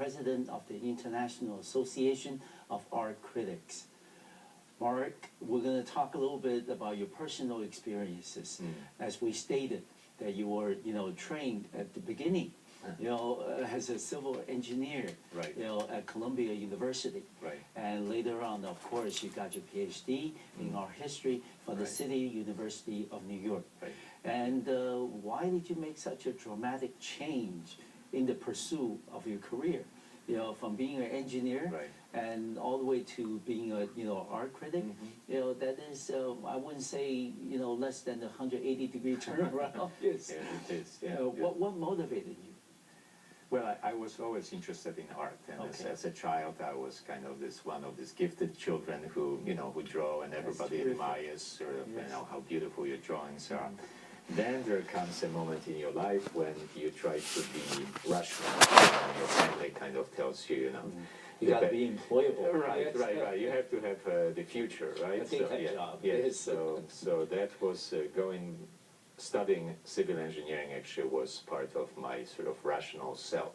president of the International Association of Art Critics. Marek, we're going to talk a little bit about your personal experiences. As we stated, that you were, trained at the beginning, as a civil engineer, right. At Columbia University. Right. And later on, of course, you got your PhD in art history from the Right. City University of New York. Right. And why did you make such a dramatic change in the pursuit of your career? From being an engineer Right. and all the way to being a art critic. That is I wouldn't say less than a 180-degree turnaround. Yes. Yeah, it is. Yeah, What motivated you? Well, I was always interested in art, and as a child, I was kind of one of these gifted children who who draw, and everybody admires sort of how beautiful your drawings are. Then there comes a moment in your life when you try to be rational, and your family kind of tells you, You got to be employable. Right. You have to have the future, right? I think that job. Yes. So that was studying civil engineering actually was part of my sort of rational self,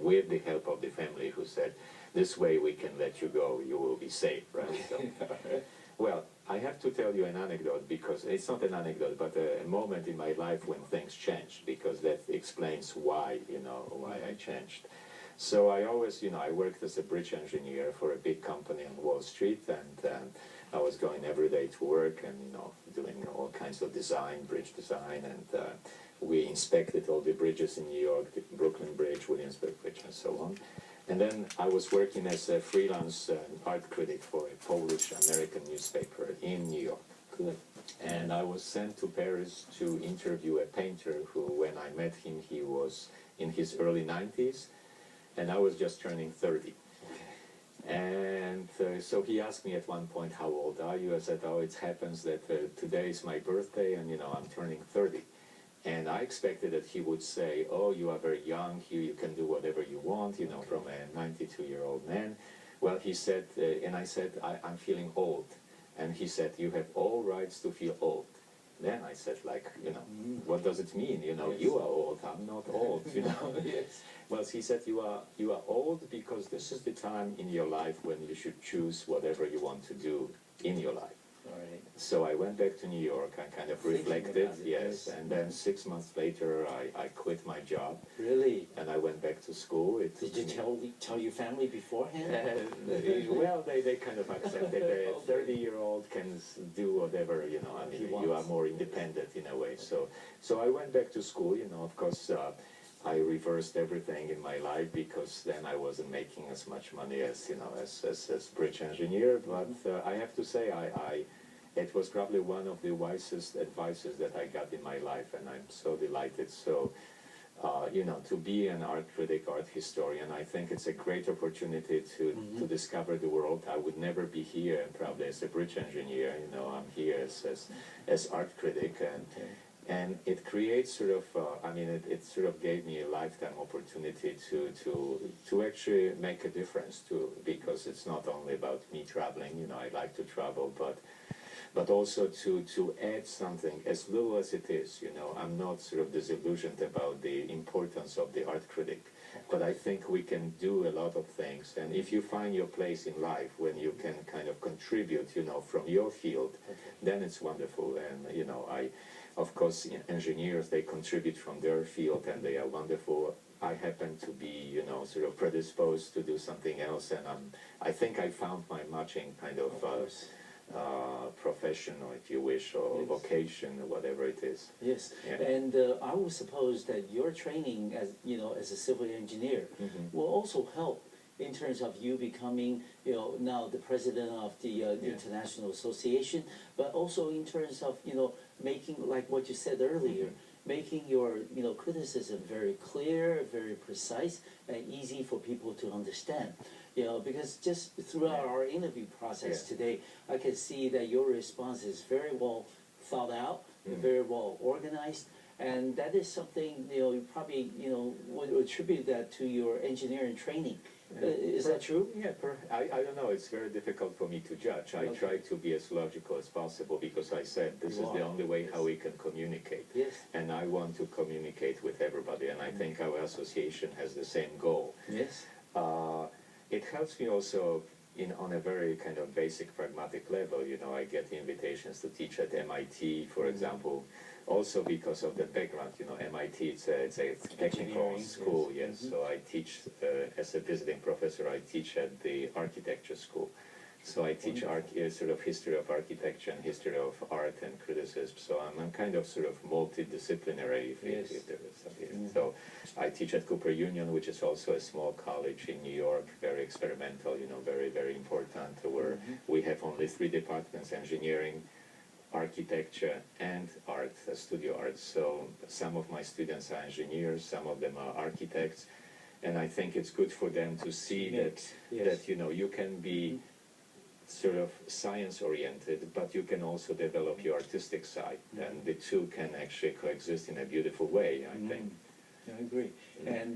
with the help of the family who said, this way we can let you go, you will be safe, right? So, well, I have to tell you an anecdote, because it's not an anecdote, but a moment in my life when things changed, because that explains why, why I changed. So I always, I worked as a bridge engineer for a big company on Wall Street, and I was going every day to work and, doing all kinds of design, bridge design, and we inspected all the bridges in New York, the Brooklyn Bridge, Williamsburg Bridge, and so on. And then I was working as a freelance art critic for a Polish-American newspaper in New York. Good. And I was sent to Paris to interview a painter who, when I met him, he was in his early 90s, and I was just turning 30. And so he asked me at one point, how old are you? I said, oh, it happens that today is my birthday, and, I'm turning 30. And I expected that he would say, oh, you are very young, you can do whatever you want, from a 92-year-old man. Well, he said, and I said, I'm feeling old. And he said, you have all rights to feel old. Then I said, what does it mean? Yes. You are old, I'm not old, Yes. Well, he said, you are old because this is the time in your life when you should choose whatever you want to do in your life. All right. So I went back to New York, I kind of reflected, yes, and then 6 months later I quit my job. Really? And I went back to school. Did you tell your family beforehand? Well, they kind of accepted. A 30-year-old can do whatever, you are more independent in a way. So I went back to school, of course, I reversed everything in my life, because then I wasn't making as much money as, as bridge engineer. But I have to say, it was probably one of the wisest advices that I got in my life, and I'm so delighted. So, to be an art critic, art historian, I think it's a great opportunity to discover the world. I would never be here probably as a bridge engineer, I'm here as art critic, and it creates sort of, it sort of gave me a lifetime opportunity to actually make a difference because it's not only about me traveling, I like to travel, but also to add something, as little as it is, I'm not sort of disillusioned about the importance of the art critic, but I think we can do a lot of things, and if you find your place in life when you can kind of contribute, from your field, then it's wonderful, and, of course, engineers, they contribute from their field, and they are wonderful. I happen to be, sort of predisposed to do something else, and I think I found my matching kind of profession, or if you wish, or vocation, or whatever it is. Yes, Yeah. and I would suppose that your training as as a civil engineer will also help in terms of you becoming now the president of the International Association, but also in terms of making, like what you said earlier, making your criticism very clear, very precise, and easy for people to understand. Because just throughout our interview process today, I can see that your response is very well thought out, very well organized, and that is something you probably would attribute that to your engineering training. Is that true? Yeah, I don't know. It's very difficult for me to judge. I try to be as logical as possible, because I said this is the only way how we can communicate. Yes. And I want to communicate with everybody, and I think our association has the same goal. Yes. helps me also on a very kind of basic pragmatic level. You know, I get invitations to teach at MIT, for example, also because of the background. You know, MIT, it's a technical school, yes. So I teach, as a visiting professor, I teach at the architecture school. So I teach sort of history of architecture and history of art and criticism. So I'm kind of sort of multidisciplinary, if there is something. So I teach at Cooper Union, which is also a small college in New York, very experimental, you know, very, very important, where we have only 3 departments: engineering, architecture, and art, studio art. So some of my students are engineers, some of them are architects, and I think it's good for them to see that you know, you can be sort of science-oriented, but you can also develop your artistic side, and the two can actually coexist in a beautiful way, I think. I agree. And